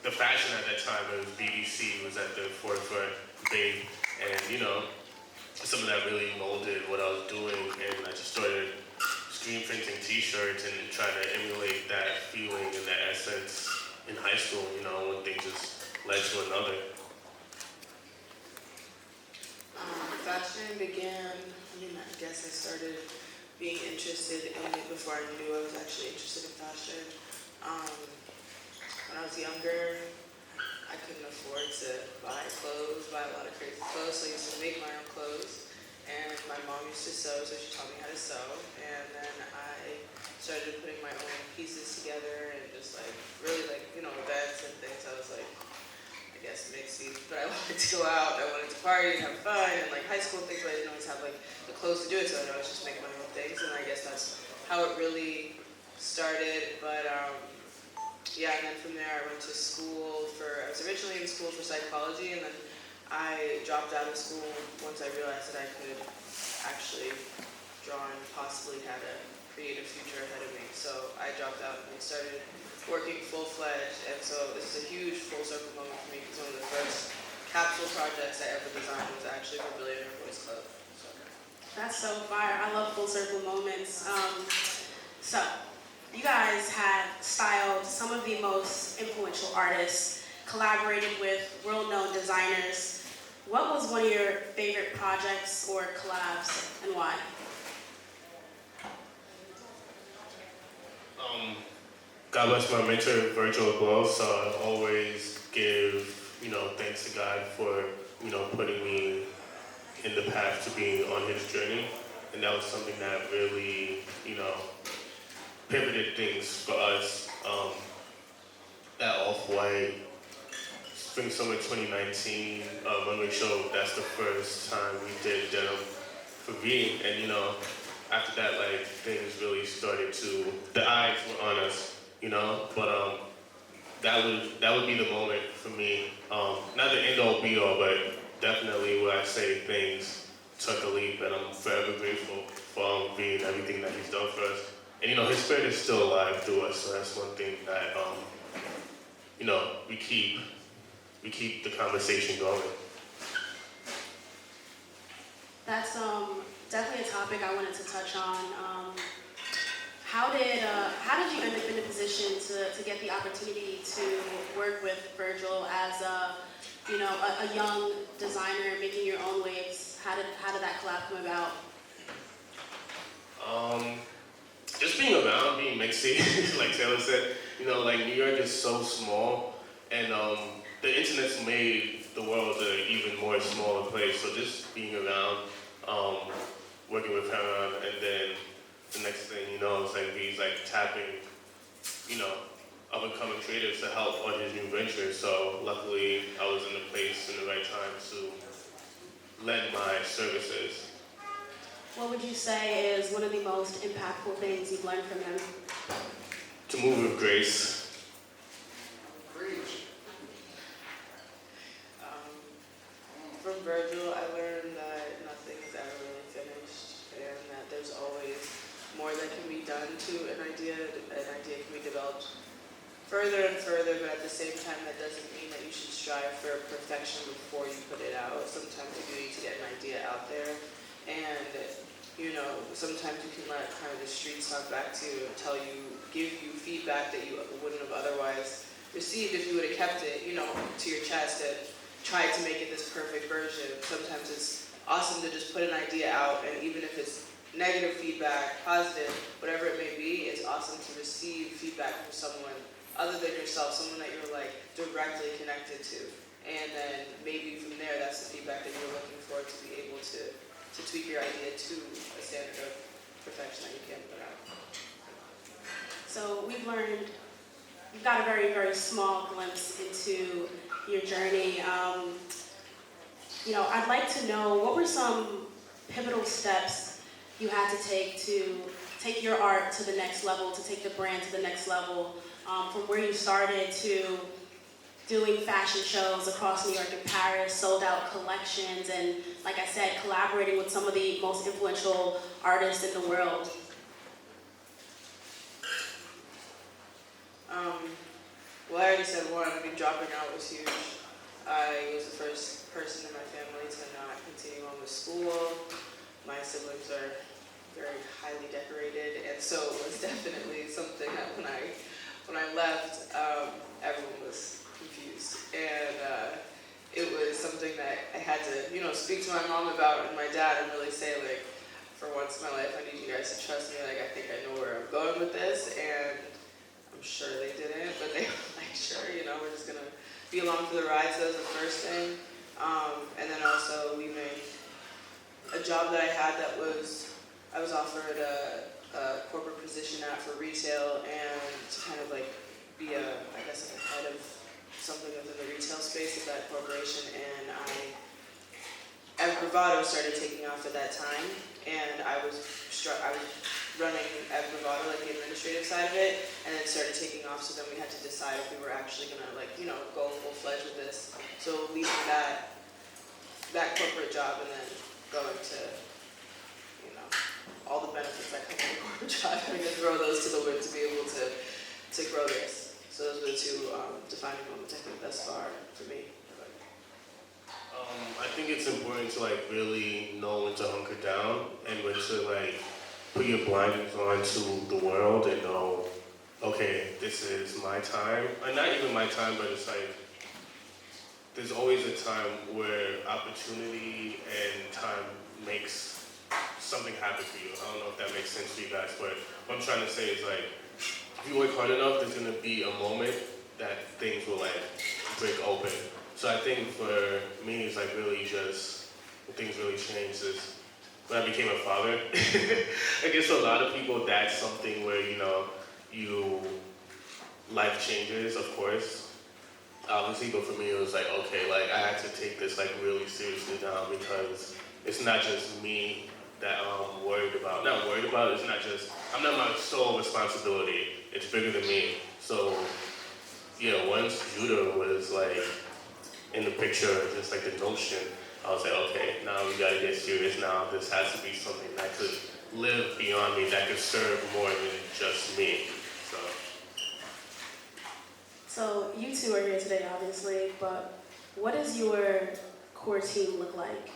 the fashion at that time, it was BBC was at the forefront, big, and you know, some of that really molded what I was doing, and I just started screen printing T-shirts and trying to emulate that feeling and that essence in high school. You know, one thing just led to another. Fashion began, I guess I started being interested in it before I knew I was actually interested in fashion. When I was younger, I couldn't afford to buy a lot of crazy clothes, so I used to make my own clothes. And my mom used to sew, so she taught me how to sew. And then I started putting my own pieces together and just really events and things. I was I guess mixy, but I wanted to go out, I wanted to party and have fun, and high school things, but I didn't always have the clothes to do it, so I'd always just make my own things, and I guess that's how it really started. But yeah, and then from there I went to school I was originally in school for psychology, and then I dropped out of school once I realized that I could actually draw and possibly had a creative future ahead of me. So I dropped out and I started working full-fledged, and so this is a huge full circle moment for me because one of the first capsule projects I ever designed was actually for Billionaire Boys Club. So. That's so fire. I love full circle moments. So you guys have styled some of the most influential artists, collaborated with world-known designers. What was one of your favorite projects or collabs, and why? God bless my mentor, Virgil Abloh, so I always give, thanks to God for, putting me in the path to being on his journey. And that was something that really, pivoted things for us. At Off-White, Spring Summer 2019, runway show, that's the first time we did denim for me. And, after that, things really started the eyes were on us. But that would be the moment for me. Not the end all be all, but definitely where I say things took a leap, and I'm forever grateful for being everything that he's done for us. And his spirit is still alive through us, so that's one thing that we keep the conversation going. That's definitely a topic I wanted to touch on. How did you end up in a position to get the opportunity to work with Virgil as a young designer making your own waves? How did that collab come about? Just being around, being mixy, like Taylor said. New York is so small, and the internet's made the world an even more smaller place. So just being around, working with Heron, and then the next thing it's he's tapping, up and coming creatives to help on his new venture. So luckily I was in the place in the right time to lend my services. What would you say is one of the most impactful things you've learned from him? To move with grace. From Virgil, I learned that nothing is ever really finished, and that there's always more that can be done to an idea. An idea can be developed further and further, but at the same time, that doesn't mean that you should strive for perfection before you put it out. Sometimes you do need to get an idea out there, and sometimes you can let kind of the streets talk back to you and give you feedback that you wouldn't have otherwise received if you would have kept it, to your chest and tried to make it this perfect version. Sometimes it's awesome to just put an idea out, and even if it's negative feedback, positive, whatever it may be, it's awesome to receive feedback from someone other than yourself, someone that you're directly connected to. And then maybe from there, that's the feedback that you're looking for to be able to tweak your idea to a standard of perfection that you can put out. So we've learned, you've got a very, very small glimpse into your journey. I'd like to know, what were some pivotal steps you had to take your art to the next level, to take the brand to the next level, from where you started to doing fashion shows across New York and Paris, sold out collections, and like I said, collaborating with some of the most influential artists in the world? Well, I already said one. I mean, dropping out was huge. I was the first person in my family to not continue on with school. My siblings are very highly decorated, and so it was definitely something that when I left, everyone was confused, and it was something that I had to, speak to my mom about and my dad and really say, like, for once in my life, I need you guys to trust me. Like, I think I know where I'm going with this, and I'm sure they didn't, but they were like, sure, we're just gonna be along for the ride. So that was the first thing. And then also we made a job that I had I was offered a corporate position at for retail and to kind of like be I guess like a head of something within the retail space of that corporation. And Bravado started taking off at that time, and I was running at Bravado, like the administrative side of it, and then started taking off. So then we had to decide if we were actually gonna go full-fledged with this. So leaving that corporate job and then going to all the benefits that come with a corporate job, having to throw those to the wind to be able to grow this. So those were the two defining moments I think thus far for me. I think it's important to like really know when to hunker down and when to like put your blinders on to the world and know, okay, this is my time. And not even my time, but it's like, there's always a time where opportunity and time makes something happen for you. I don't know if that makes sense to you guys, but what I'm trying to say is like, if you work hard enough, there's gonna be a moment that things will like break open. So I think for me, it's like really just, when things really changed is when I became a father. I guess for a lot of people, that's something where, life changes, of course. Obviously, but for me, it was like, okay, like I had to take this like really seriously now because it's not just me that I'm worried about. Not worried about, it's not just, I'm not my sole responsibility. It's bigger than me. So, once Judah was like, in the picture, just like the notion, I was like, okay, now we gotta get serious now. This has to be something that could live beyond me, that could serve more than just me. So you two are here today, obviously, but what does your core team look like?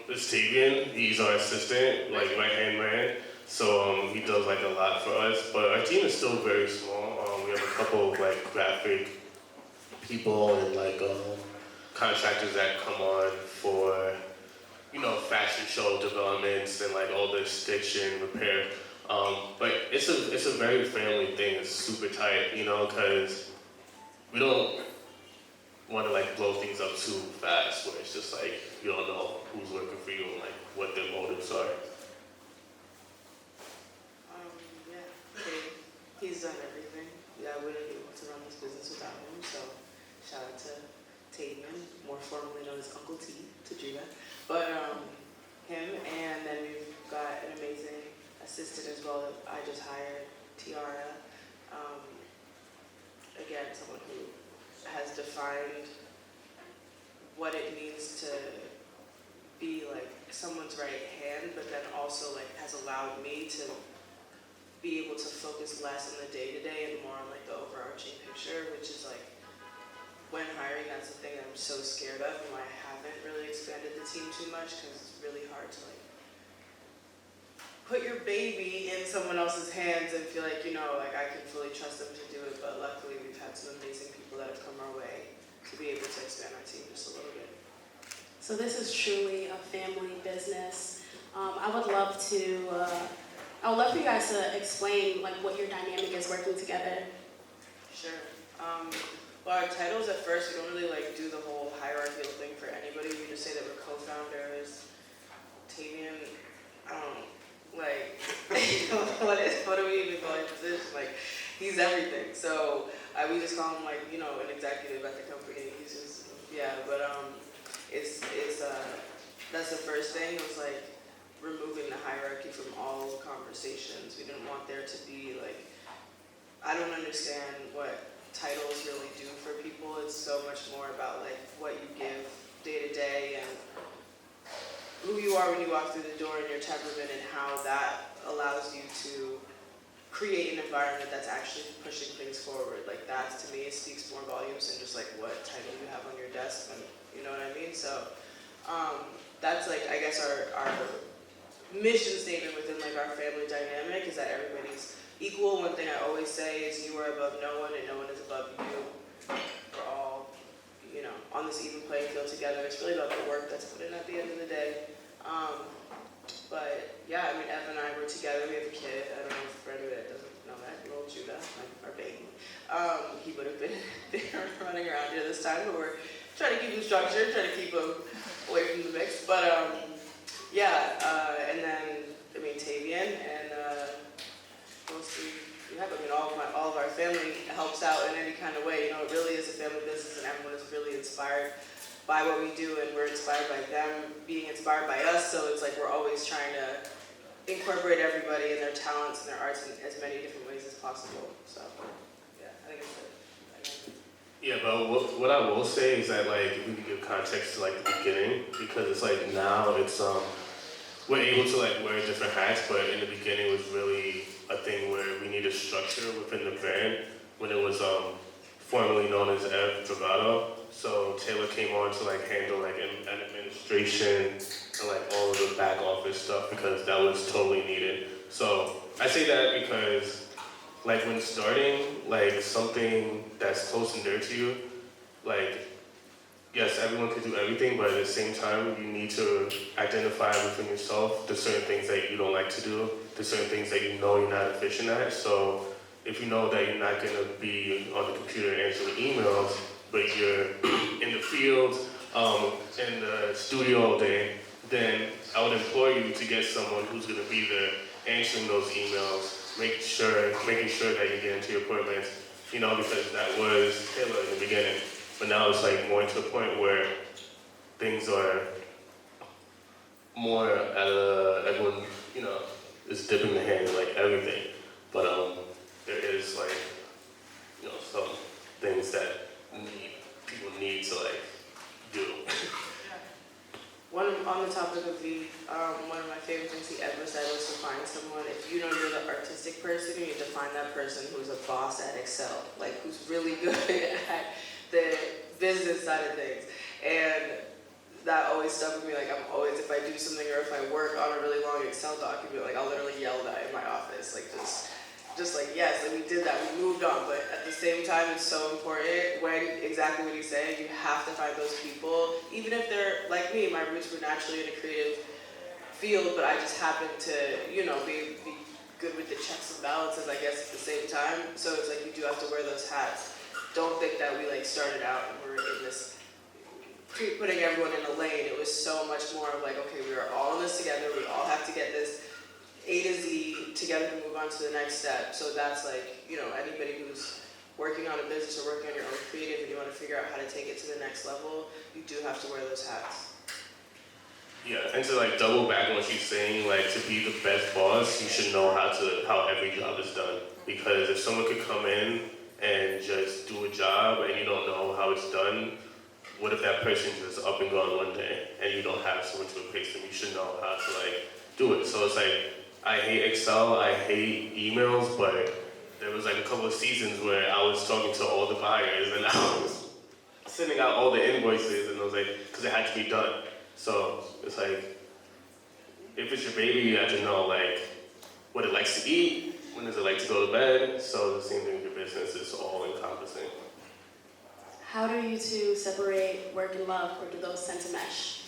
It's Tavian, he's our assistant, like right-hand man. So he does like a lot for us, but our team is still very small. We have a couple of like graphic people and like contractors that come on for fashion show developments and like all the stitch and repair. But it's a very family thing. It's super tight, because we don't want to like blow things up too fast where it's just like you don't know who's working for you and like what their motives are. He's done everything. I wouldn't be able to run this business without him, so shout out to Tavian, more formally known as Uncle T to Judah. But him, and then we've got an amazing assistant as well that I just hired, Tiara. Again, someone who has defined what it means to be like someone's right hand, but then also like has allowed me to be able to focus less on the day-to-day and more on like the overarching picture, which is like when hiring, that's the thing that I'm so scared of and why I haven't really expanded the team too much, because it's really hard to like put your baby in someone else's hands and feel like, like I can fully trust them to do it. But luckily we've had some amazing people that have come our way to be able to expand our team just a little bit. So this is truly a family business. I would love for you guys to explain like what your dynamic is working together. Sure. Well, our titles at first, we don't really like do the whole hierarchical thing for anybody. We just say that we're co-founders. Tavian, I don't know, like, what do we even call his position? Like, he's everything. So we just call him like, an executive at the company. He's just, but it's that's the first thing. It was like removing the hierarchy from all conversations. We didn't want there to be like, I don't understand what titles really do for people. It's so much more about like what you give day to day and who you are when you walk through the door and your temperament and how that allows you to create an environment that's actually pushing things forward. Like that, to me, it speaks more volumes than just like what title you have on your desk, and you know what I mean? So that's like, I guess our mission statement within like our family dynamic is that everybody's equal. One thing I always say is you are above no one and no one is above you. We're all, you know, on this even playing field together. It's really about the work that's put in at the end of the day. But yeah, I mean, Ev and I were together. We have a kid. I don't know if for anybody that doesn't know that, little Judah, our baby. He would have been running around here this time, but we're trying to keep him structured, trying to keep him away from the mix. But yeah, and then I mean Tavian and mostly we have. I mean, all of our family helps out in any kind of way. You know, it really is a family business, and everyone is really inspired by what we do, and we're inspired by them being inspired by us. So it's like we're always trying to incorporate everybody and their talents and their arts in as many different ways as possible. So yeah, I think it's good. Yeah, but what I will say is that like if we can give context to like the beginning, because it's like now it's we're able to like wear different hats, but in the beginning it was really a thing where we needed structure within the brand when it was formerly known as Bravado. So Tela came on to like handle like an administration and like all of the back office stuff because that was totally needed. So I say that because like when starting like something that's close and dear to you, like yes, everyone can do everything, but at the same time you need to identify within yourself the certain things that you don't like to do, the certain things that you know you're not efficient at. So if you know that you're not gonna be on the computer answering emails, but you're in the field, in the studio all day, then I would implore you to get someone who's gonna be there answering those emails, making sure that you get into your appointments, you know, because that was Tela in the beginning. But now it's like more to a point where things are more at everyone, you know, is dipping the hand in like everything. But there is like, you know, some things that people need to like do. On the topic of the, one of my favorite things he ever said was to find someone, if you know you're the artistic person, you need to find that person who's a boss at Excel, like who's really good at the business side of things. And that always stuck with me. Like I'm always, if I do something or if I work on a really long Excel document, like I'll literally yell that in my office, like just like, yes, like we did that, we moved on, but at the same time, it's so important when, exactly what he's saying, you have to find those people, even if they're, like me, my roots were naturally in a creative field, but I just happened to, you know, be good with the checks and balances, I guess, at the same time, so it's like you do have to wear those hats. Don't think that we like started out and we're in this, putting everyone in a lane. It was so much more of like, okay, we are all in this together, we all have to get this A to Z together to move on to the next step. So that's like, you know, anybody who's working on a business or working on your own creative and you want to figure out how to take it to the next level, you do have to wear those hats. Yeah, and to like double back on what she's saying, like to be the best boss, you should know how every job is done. Because if someone could come in and just do a job and you don't know how it's done, what if that person is up and gone one day and you don't have someone to replace them? You should know how to like do it. So it's like, I hate Excel, I hate emails, but there was like a couple of seasons where I was talking to all the buyers and I was sending out all the invoices and I was like, because it had to be done. So it's like, if it's your baby, you have to know like what it likes to eat, when does it like to go to bed. So the same thing with your business, it's all encompassing. How do you two separate work and love, or do those tend to mesh?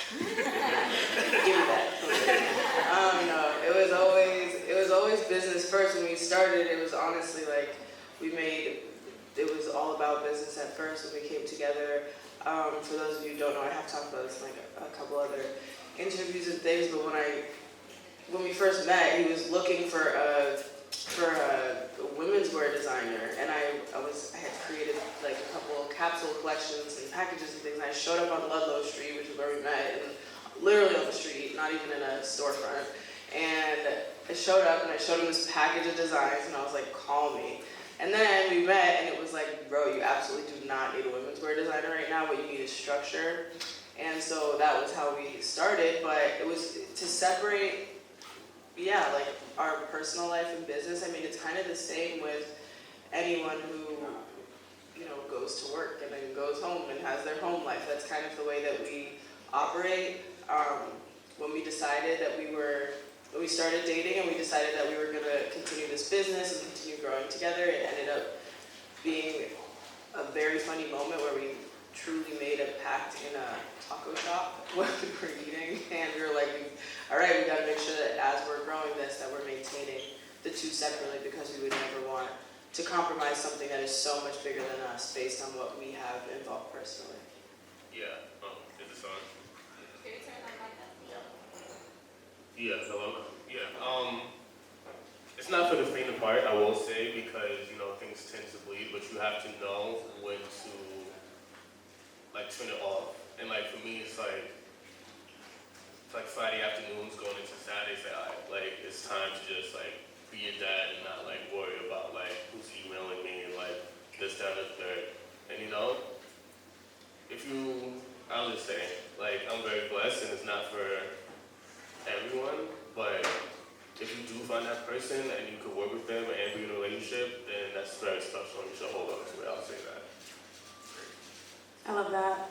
Give me that. No, it was always business first. When we started, it was honestly like it was all about business at first when we came together. For those of you who don't know, I have talked about this in like a couple other interviews and things, but when we first met, he was looking for a women's wear designer, and I had created like a couple of capsule collections and packages and things, and I showed up on Ludlow Street, which is where we met, and literally on the street, not even in a storefront, and I showed up and I showed him this package of designs, and I was like, call me. And then we met, and it was like, bro, you absolutely do not need a women's wear designer right now, what you need is structure. And so that was how we started, but it was to separate yeah, like our personal life and business, I mean, it's kind of the same with anyone who, you know, goes to work and then goes home and has their home life. That's kind of the way that we operate. When we decided that when we started dating and we decided that we were going to continue this business and continue growing together, it ended up being a very funny moment where we truly made a pact in a taco shop when we were eating, and we were like, all right, we got to make sure that as we're growing this, that we're maintaining the two separately, because we would never want to compromise something that is so much bigger than us based on what we have involved personally. Yeah. Is this on? Can you turn that mic up? Yeah. Hello. Yeah. It's not for the faint of heart, I will say, because you know things tend to bleed, but you have to know when to like turn it off. And like for me, it's like Friday afternoons going into Saturday. Say, all right, like it's time to just like be a dad and not like worry about like who's emailing me and like this, that, and the third. And you know, I'll just say, like I'm very blessed, and it's not for everyone, but if you do find that person and you could work with them and be in a relationship, then that's very special and you should hold on to it. I'll say that. I love that.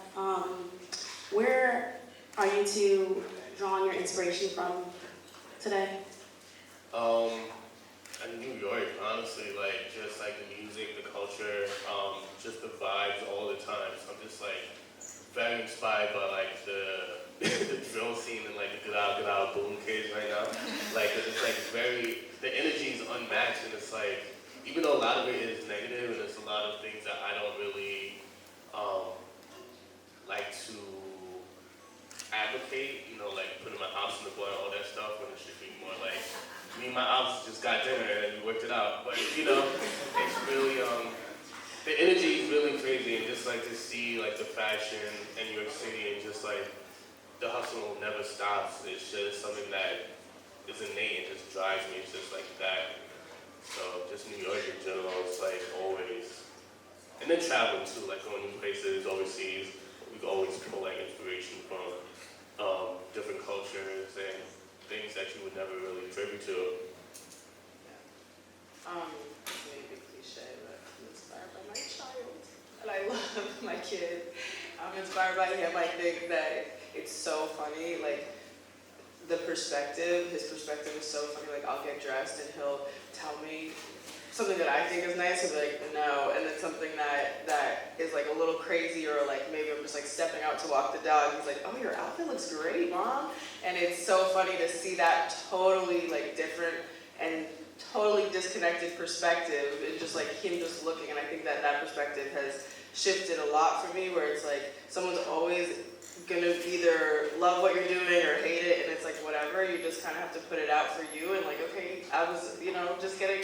Where are you two drawing your inspiration from today? In New York, honestly, like just like the music, the culture, just the vibes all the time. So I'm just like very inspired by like the the drill scene and like the get out boom kids right now. Like it's like very, the energy is unmatched, and it's like, even though a lot of it is negative and there's a lot of things that I don't really like to advocate, you know, like putting my house in the boil, all that stuff, when it should be more like, me and my ops just got dinner and we worked it out. But you know, it's really the energy is really crazy, and just like to see like the fashion in New York City, and just like the hustle never stops. It's just something that is innate and just drives me. It's just like that. So just New York in general, it's like always. And then traveling too, like going to places overseas. We can always pull like inspiration from different cultures and things that you would never really tribute to. It's maybe cliche, but I'm inspired by my child, and I love my kid. I'm inspired by him. I think that it's so funny, like his perspective is so funny. Like I'll get dressed and he'll tell me something that I think is nice, and be like, no, and then something that is like a little crazy, or like maybe I'm just like stepping out to walk the dog. He's like, oh, your outfit looks great, Mom. And it's so funny to see that totally like different and totally disconnected perspective, and just like him just looking. And I think that perspective has shifted a lot for me, where it's like someone's always gonna either love what you're doing or hate it, and it's like whatever, you just kind of have to put it out for you. And like, okay, I was, you know, just getting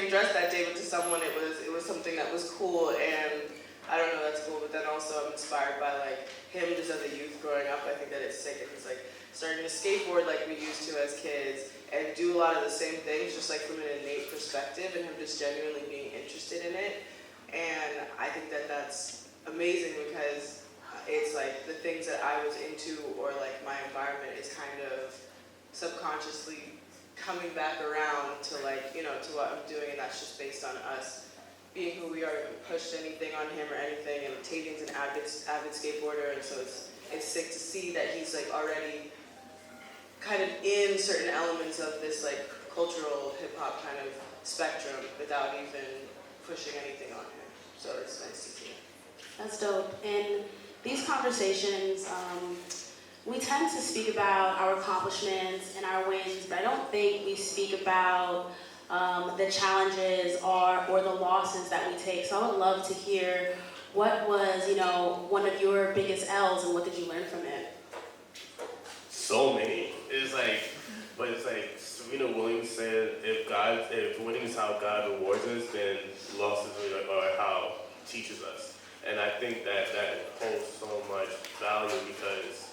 dressed that day, but to someone it was something that was cool, and I don't know, that's cool. But then also I'm inspired by like him just as a youth growing up. I think that it's sick, and he's like starting to skateboard like we used to as kids, and do a lot of the same things, just like from an innate perspective, and him just genuinely being interested in it. And I think that that's amazing, because it's like the things that I was into, or like my environment, is kind of subconsciously coming back around to like, you know, to what I'm doing, and that's just based on us being who we are. We haven't pushed anything on him or anything, and Tavian's an avid skateboarder, and so it's sick to see that he's like already kind of in certain elements of this like cultural hip hop kind of spectrum without even pushing anything on him. So it's nice to see. That's dope. In these conversations, we tend to speak about our accomplishments and our wins, but I don't think we speak about the challenges or the losses that we take. So I would love to hear, what was, you know, one of your biggest L's, and what did you learn from it? So many. But it's like Serena Williams said, if winning is how God rewards us, then losses are how He teaches us. And I think that holds so much value, because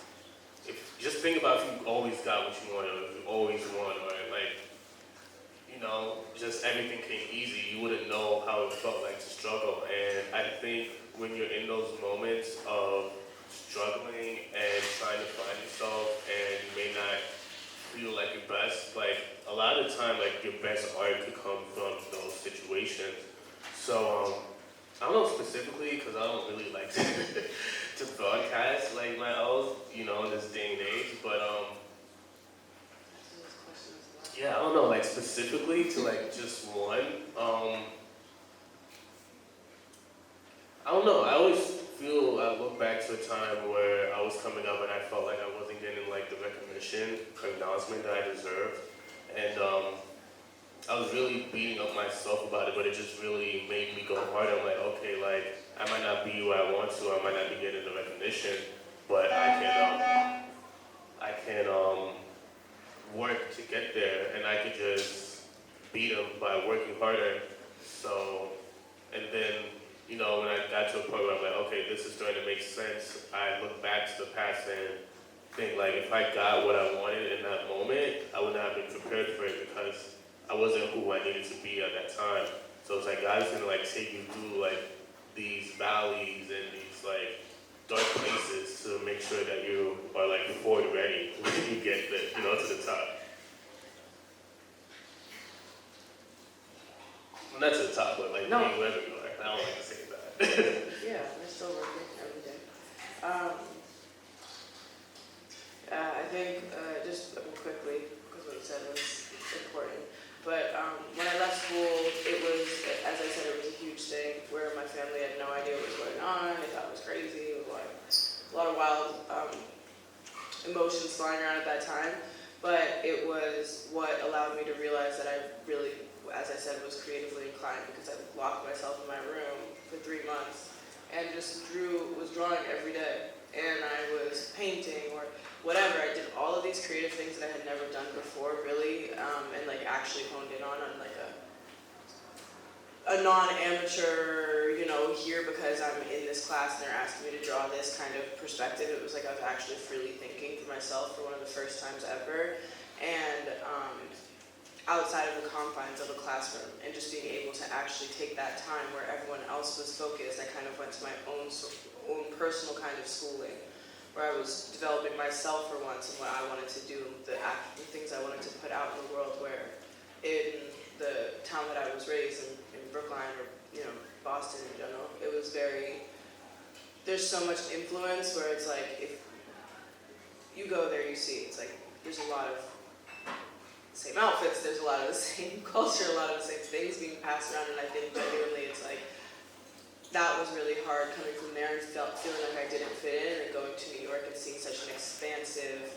just think about if you always got what you wanted, or if you always won, or like, you know, just everything came easy, you wouldn't know how it felt like to struggle. And I think when you're in those moments of struggling and trying to find yourself, and you may not feel like your best. Like a lot of the time, like your best art could come from those situations. So I don't know specifically because I don't really like to broadcast like my L's, you know, in this day and age. But yeah, I don't know, like specifically to like just one. I don't know. I always feel I look back to a time where I was coming up and I felt like I wasn't getting like the recognition or acknowledgement that I deserved, and I was really beating up myself about it. But it just really made me go harder. I'm like, okay, like I might not be where I want to, I might not be getting the recognition, but I can work to get there, and I could just beat them by working harder. So, and then, you know, when I got to a point where I'm like, okay, this is starting to make sense, I look back to the past and think like, if I got what I wanted in that moment, I would not have been prepared for it because I wasn't who I needed to be at that time. So it's like God is gonna like take you through like these valleys and these like dark places to make sure that you are like forward ready when you get the, you know, to the top. Well, not to the top, but like wherever you are. I don't like to say that. Yeah, we're still working every day. I think just quickly, because what you said was important. But when I left school, it was, as I said, it was a huge thing where my family had no idea what was going on. They thought it was crazy. It was like a lot of wild emotions flying around at that time. But it was what allowed me to realize that I really, as I said, was creatively inclined because I locked myself in my room for 3 months and just was drawing every day. And I was painting or whatever. I did all of these creative things that I had never done before, really, and like actually honed in on like a non-amateur, you know, here because I'm in this class and they're asking me to draw this kind of perspective. It was like I was actually freely thinking for myself for one of the first times ever. And outside of the confines of a classroom and just being able to actually take that time where everyone else was focused, I kind of went to my own personal kind of schooling where I was developing myself for once and what I wanted to do, the things I wanted to put out in the world, where in the town that I was raised in Brookline or, you know, Boston in general, it was there's so much influence where it's like, if you go there, you see, it's like, there's a lot of same outfits, there's a lot of the same culture, a lot of the same things being passed around, and I think genuinely it's like, that was really hard coming from there and feeling like I didn't fit in, and going to New York and seeing such an expansive,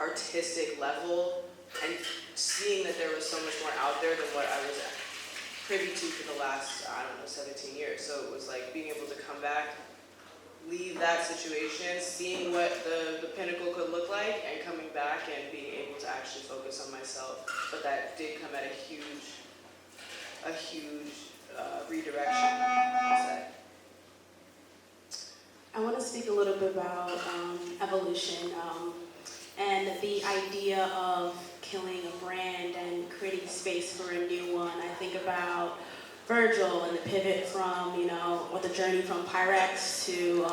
artistic level, and seeing that there was so much more out there than what I was privy to for the last, 17 years. So it was like being able to come back, leave that situation, seeing what the pinnacle could look like, and coming back and being able to actually focus on myself. But that did come at a huge redirection, I'll say. I want to speak a little bit about evolution and the idea of killing a brand and creating space for a new one. I think about Virgil and the pivot from, or the journey from Pyrex to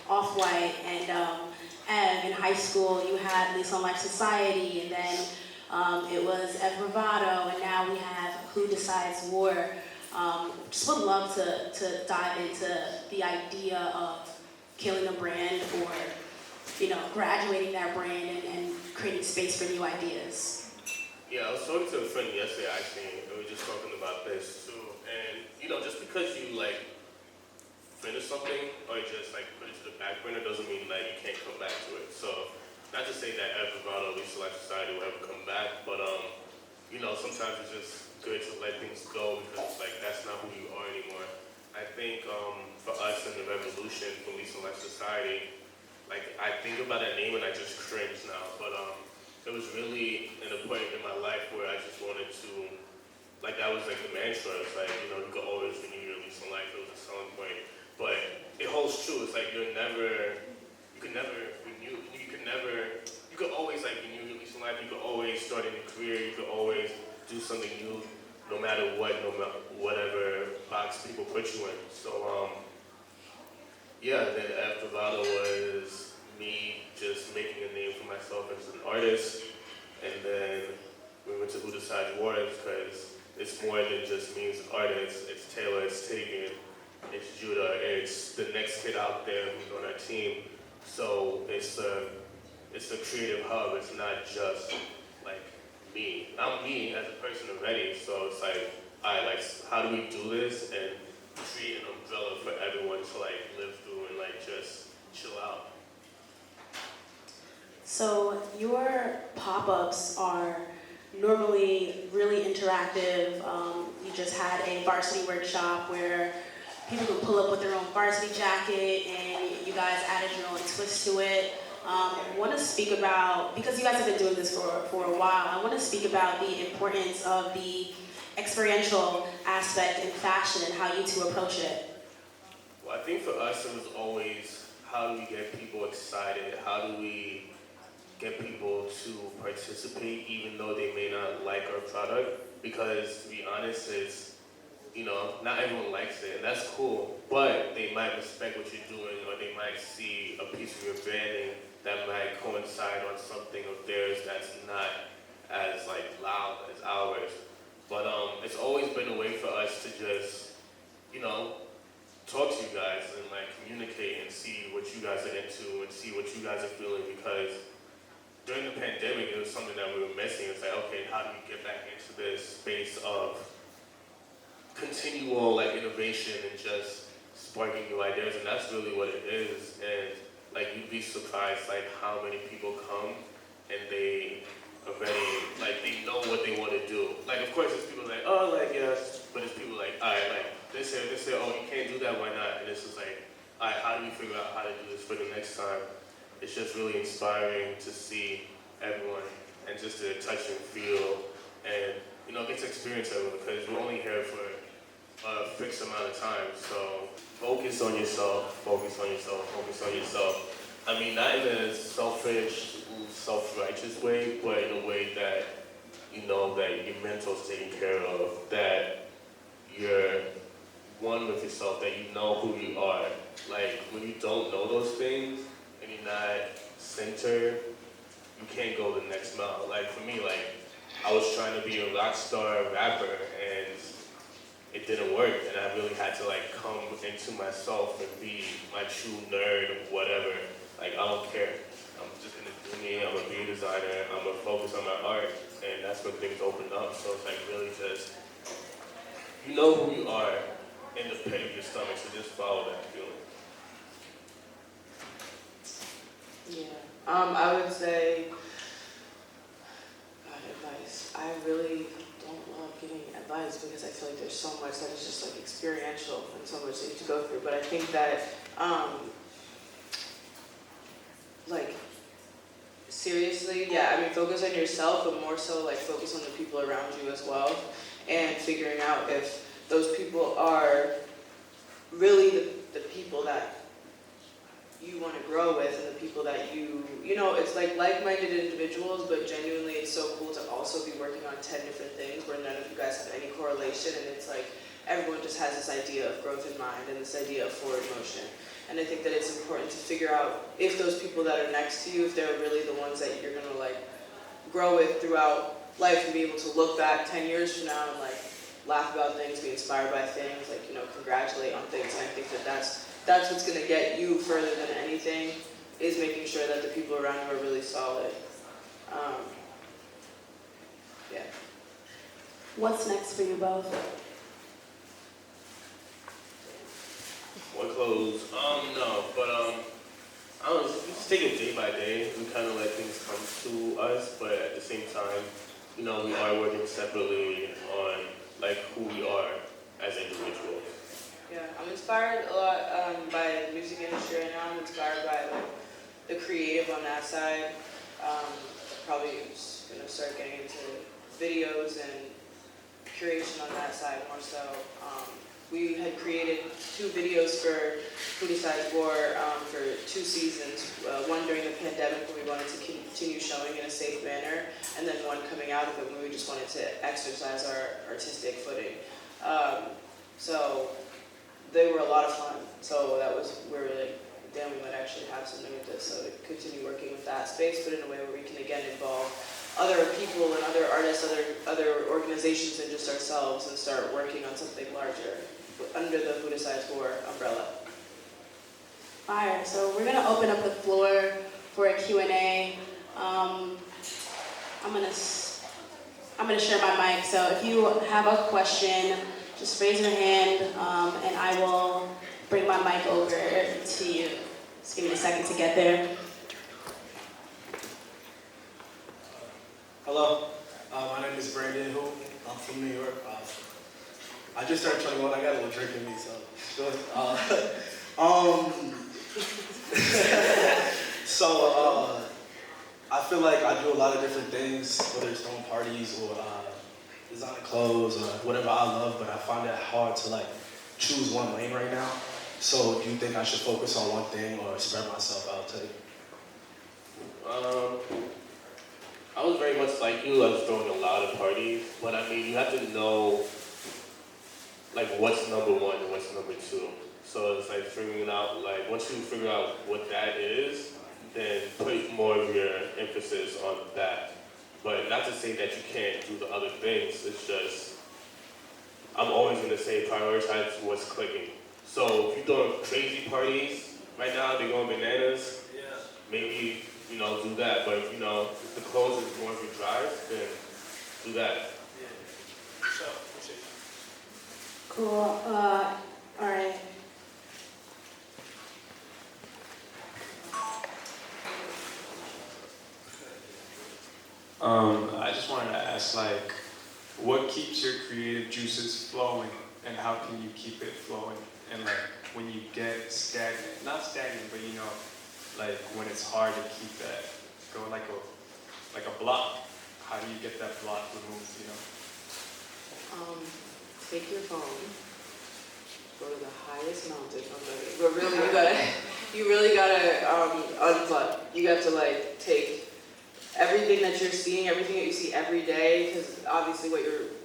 Off-White, and in high school you had Lisa on Life Society, and then it was Bravado, and now we have Whodecideswar. Just would love to dive into the idea of killing a brand or, graduating that brand and creating space for new ideas. Yeah, I was talking to a friend yesterday, actually, and we were just talking about this too. And, just because you finish something or just put it to the back burner doesn't mean that you can't come back to it. So, not to say that Bravado, Lisa Life Society will ever come back, but, sometimes it's just good to let things go because that's not who you are anymore. I think for us in the revolution from Lisa Life Society, I think about that name and I just cringe now. But it was really in a point in my life where I just wanted to, that was the mantra. It's you could always renew your lease on life. It was a selling point. But it holds true. It's you could always renew your lease on life. You could always start a new career. You could always do something new, no matter what, whatever box people put you in. So, then Bravado was me just making a name for myself. myself as an artist, and then we went to Whodecideswar because it's more than just me as an artist. It's Tela, it's Tegan, it's Judah, it's the next kid out there who's on our team. So it's a creative hub. It's not just like me. I'm me as a person already. So it's like, all right, like how do we do this and create an umbrella for everyone to like live through and like just chill out. So your pop-ups are normally really interactive. You just had a varsity workshop where people can pull up with their own varsity jacket and you guys added your own twist to it. I want to speak about, because you guys have been doing this for a while, I want to speak about the importance of the experiential aspect in fashion and how you two approach it. Well, I think for us it was always, how do we get people excited? How do we get people to participate even though they may not like our product? Because to be honest, it's, you know, not everyone likes it, and that's cool, but they might respect what you're doing, or they might see a piece of your branding that might coincide on something of theirs that's not as like loud as ours. But it's always been a way for us to just, you know, talk to you guys and like communicate and see what you guys are into and see what you guys are feeling, because during the pandemic, it was something that we were missing. It's like, okay, how do we get back into this space of continual like innovation and just sparking new ideas? And that's really what it is. And like, you'd be surprised like how many people come and they already, like, they know what they want to do. Like, of course, there's people like, oh, like, yeah, but there's people like, all right, like, they say, oh, you can't do that, why not? And it's just like, all right, how do we figure out how to do this for the next time? It's just really inspiring to see everyone and just to touch and feel and, you know, get to experience everyone, because we're only here for a fixed amount of time. So focus on yourself, focus on yourself, focus on yourself. I mean, not in a selfish, self-righteous way, but in a way that you know that your mental's taken care of, that you're one with yourself, that you know who you are. Like, when you don't know those things and you're not centered, you can't go the next mile. Like, for me, like, I was trying to be a rock star rapper and it didn't work, and I really had to like come into myself and be my true nerd or whatever. Like, I don't care. I'm just gonna do me, I'm gonna be a designer, I'm gonna focus on my art, and that's when things open up. So it's like really just, you know who you are in the pit of your stomach, so just follow that feeling. Yeah. I would say, advice. I really don't love giving advice because I feel like there's so much that is just like experiential and so much that you have to go through. But I think that, like, seriously, yeah, I mean, focus on yourself, but more so like focus on the people around you as well, and figuring out if those people are really the people that you want to grow with, and the people that you know, it's like like-minded individuals, but genuinely it's so cool to also be working on 10 different things where none of you guys have any correlation, and it's like everyone just has this idea of growth in mind and this idea of forward motion. And I think that it's important to figure out if those people that are next to you, if they're really the ones that you're gonna like grow with throughout life, and be able to look back 10 years from now and like laugh about things, be inspired by things, like, you know, congratulate on things. And I think that that's what's gonna get you further than anything, is making sure that the people around you are really solid. Yeah. What's next for you both? What clothes? No, but I don't know, just take it day by day. We kind of let things come to us, but at the same time, you know, we are working separately on like who we are as individuals. Yeah, I'm inspired a lot by the music industry right now. I'm inspired by like the creative on that side. Probably just gonna start getting into videos and curation on that side more so. We had created 2 videos for Whodecideswar for 2 seasons. One during the pandemic when we wanted to continue showing in a safe manner, and then one coming out of it when we just wanted to exercise our artistic footing. So they were a lot of fun. So that was, we're really damn, we might actually have something with this. So to continue working with that space, but in a way where we can again involve other people and other artists, other organizations than just ourselves, and start working on something larger under the Whodecideswar umbrella. Fire. So we're gonna open up the floor for a Q&A. I'm gonna share my mic. So if you have a question, just raise your hand, and I will bring my mic over to you. Just give me a second to get there. Hello, my name is Brandon Who. I'm from New York. I just turned 21. I got a little drink in me, so good. I feel like I do a lot of different things, whether it's throwing parties or designing clothes or whatever I love, but I find it hard to like choose one lane right now. So do you think I should focus on one thing or spread myself out to I was very much like you. I was throwing a lot of parties, but I mean, you have to know like what's number one and what's number two. So it's like figuring out, like once you figure out what that is, then put more of your emphasis on that. But not to say that you can't do the other things, it's just, I'm always gonna say prioritize what's clicking. So if you're doing crazy parties, right now they're going bananas, maybe, you know, do that. But if, you know, if the clothes is more of your drive, then do that. Cool. All right. I just wanted to ask, like, what keeps your creative juices flowing, and how can you keep it flowing? And like, when you get stagnant, not stagnant, but you know, like when it's hard to keep that going, like a block. How do you get that block removed? You know. Take your phone, go to the highest mountain. But really, you really gotta unplug. You got to like take everything that you're seeing, everything that you see every day, because obviously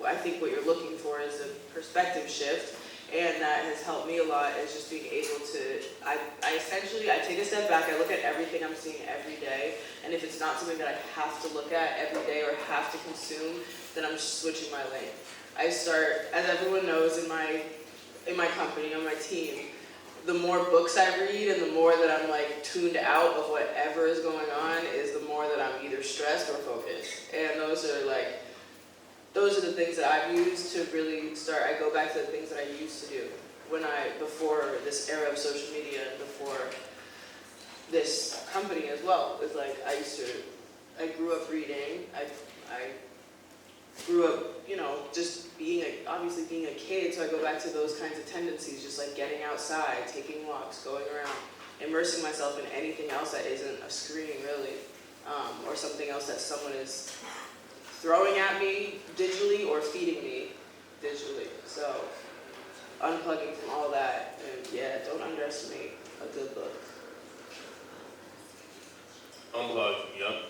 I think what you're looking for is a perspective shift, and that has helped me a lot, is just being able to, I essentially take a step back, I look at everything I'm seeing every day, and if it's not something that I have to look at every day or have to consume, then I'm just switching my lane. I start, as everyone knows in my company, on my team, the more books I read and the more that I'm like tuned out of whatever is going on, is the more that I'm either stressed or focused. And those are the things that I've used to really start. I go back to the things that I used to do before this era of social media and before this company as well. It's like I grew up reading. I grew up, you know, just obviously being a kid, so I go back to those kinds of tendencies, just like getting outside, taking walks, going around, immersing myself in anything else that isn't a screen, really, or something else that someone is throwing at me digitally or feeding me digitally. So, unplugging from all that, and yeah, don't underestimate a good book. Unplug, yep.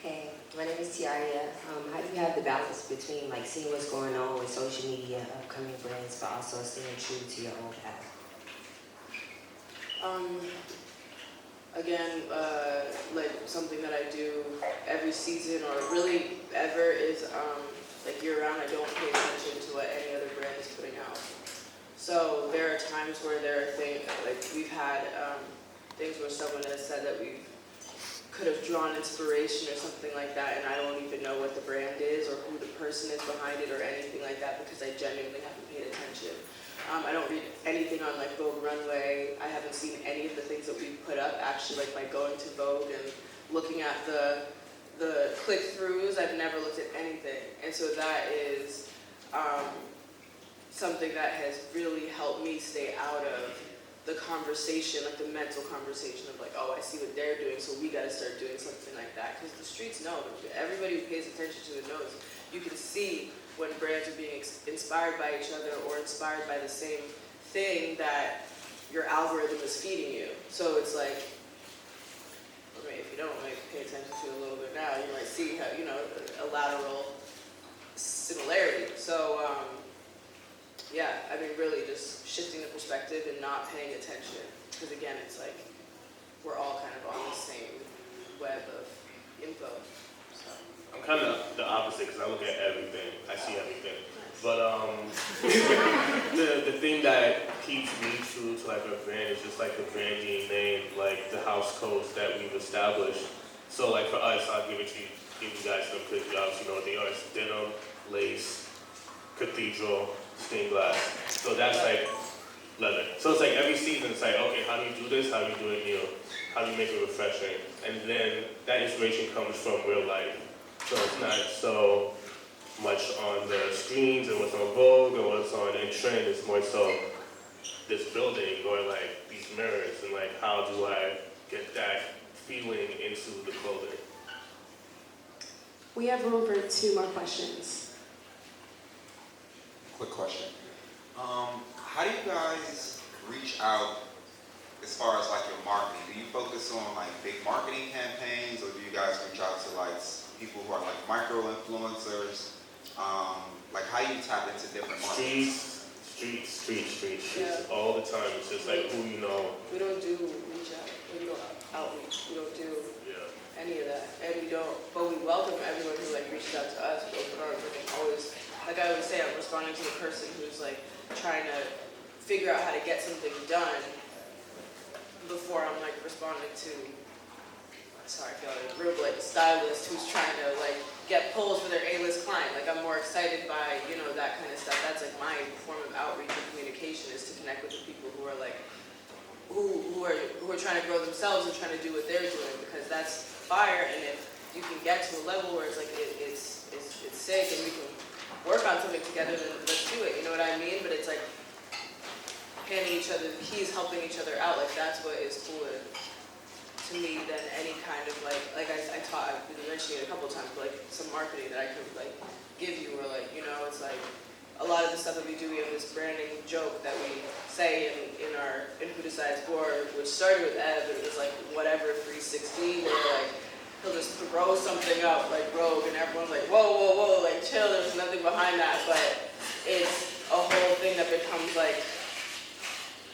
Hey, my name is Tiaria. How do you have the balance between like seeing what's going on with social media, upcoming brands, but also staying true to your own path? Again, like something that I do every season or really ever is like year round, I don't pay attention to what any other brand is putting out. So there are times where there are things, like we've had things where someone has said that we could have drawn inspiration or something like that, and I don't even know what the brand is or who the person is behind it or anything like that, because I genuinely haven't paid attention. I don't read anything on like Vogue Runway. I haven't seen any of the things that we've put up, actually, like by going to Vogue and looking at the click-throughs. I've never looked at anything, and so that is something that has really helped me stay out of the conversation, like the mental conversation of like, oh, I see what they're doing, so we got to start doing something like that. Because the streets know, everybody who pays attention to it knows. You can see when brands are being inspired by each other or inspired by the same thing that your algorithm is feeding you. So it's like, I mean, if you don't like pay attention to it a little bit now, you might see how, you know, a lateral similarity. So yeah, yeah, I mean, really just shifting the perspective and not paying attention. Because again, it's like, we're all kind of on the same web of info. So. I'm kind of the opposite because I look at everything. I see everything. But the thing that keeps me true to like a brand is just like the branding name, like the house codes that we've established. So like for us, I'll give you guys some quick jobs. You know what they are? It's denim, lace, cathedral, stained glass. So that's like leather. So it's like every season, it's like, okay, how do you do this? How do you do it new? How do you make it refreshing? And then that inspiration comes from real life. So it's not so much on the screens and what's on Vogue and what's on in trend. It's more so this building or like these mirrors and like how do I get that feeling into the clothing. We have room for 2 more questions. Quick question. How do you guys reach out as far as like your marketing? Do you focus on like big marketing campaigns, or do you guys reach out to like people who are like micro influencers? Like how you tap into different markets? Yeah. All the time. It's just like who you know. We don't do reach out. We don't outreach. We don't do any of that. And we don't, but we welcome everyone who like reaches out to us with open arms. Like I always say, I'm responding to the person who's like trying to figure out how to get something done before I'm like responding to, sorry, I feel like real like a stylist who's trying to like get polls for their A-list client. Like I'm more excited by, you know, that kind of stuff. That's like my form of outreach and communication, is to connect with the people who are like, who are trying to grow themselves and trying to do what they're doing, because that's fire. And if you can get to a level where it's like it's sick and we can work on something together, then let's do it. You know what I mean? But it's like handing each other the keys, helping each other out. Like that's what is cooler to me than any kind of like I taught, I've been mentioning it a couple of times, but like some marketing that I could like give you, or like, you know, it's like a lot of the stuff that we do, we have this branding joke that we say in Whodecideswar, which started with Ev, and it was like whatever 360, where like he'll just throw something up like Rogue, and everyone's like, whoa, like chill, there's nothing behind that. But it's a whole thing that becomes like,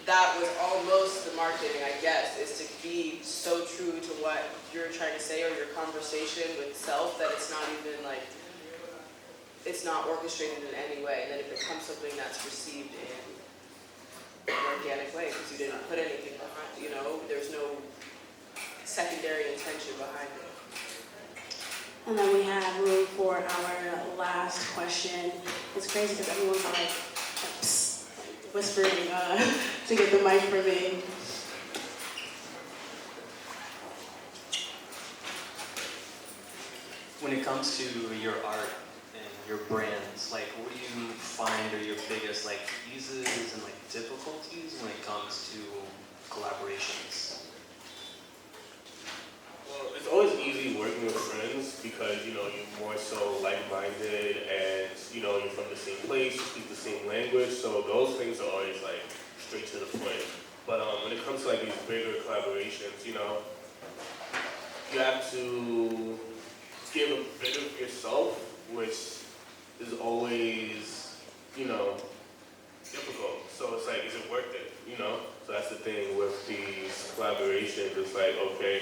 that was almost the marketing, I guess, is to be so true to what you're trying to say or your conversation with self that it's not even like, it's not orchestrated in any way, and then it becomes something that's received in an organic way because you didn't put anything behind, you know, there's no secondary intention behind it. And then we have room for our last question. It's crazy because everyone's like, psst, whispering to get the mic for me. When it comes to your art and your brands, like what do you find are your biggest like eases and like difficulties when it comes to collaborations? Well, it's always easy working with friends because, you know, you're more so like-minded and, you know, you're from the same place, you speak the same language, so those things are always like straight to the point. But when it comes to like these bigger collaborations, you know, you have to give a bit of yourself, which is always, you know, difficult. So it's like, is it worth it, you know? So that's the thing with these collaborations. It's like, okay,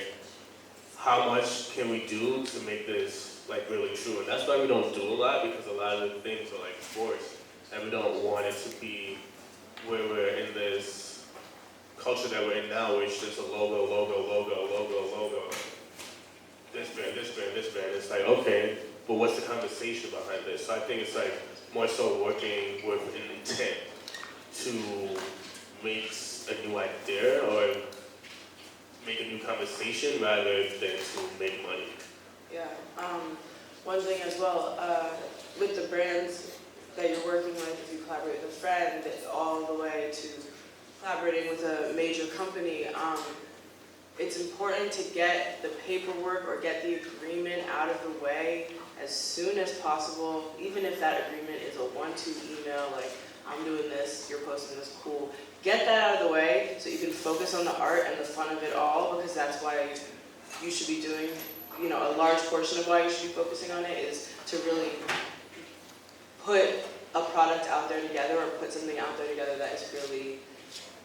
how much can we do to make this like really true? And that's why we don't do a lot, because a lot of the things are like forced, and we don't want it to be where we're in this culture that we're in now, where it's just a logo. This brand. It's like, okay, but what's the conversation behind this? So I think it's like more so working with an intent to make a new idea or make a new conversation rather than to make money. Yeah, one thing as well, with the brands that you're working with, if you collaborate with a friend, all the way to collaborating with a major company, it's important to get the paperwork or get the agreement out of the way as soon as possible, even if that agreement is a 1-2 email, like, I'm doing this, you're posting this, cool. Get that out of the way so you can focus on the art and the fun of it all, because that's why you should be doing, you know, a large portion of why you should be focusing on it is to really put a product out there together or put something out there together that is really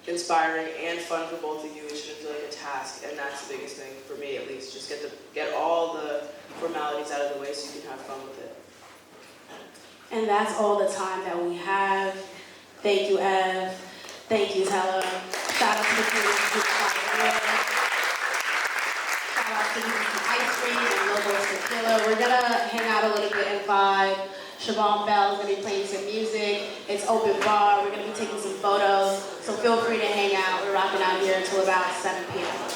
inspiring and fun for both of you. It shouldn't feel like a task, and that's the biggest thing for me, at least. Just get all the formalities out of the way so you can have fun with it. And that's all the time that we have. Thank you, Ev. Thank you, Tela. Shout out to the creators. Shout out to BBC Ice Cream and Lobos Tequila. We're gonna hang out a little bit and vibe. Siobhan Bell is gonna be playing some music. It's open bar. We're gonna be taking some photos. So feel free to hang out. We're rocking out here until about 7 p.m.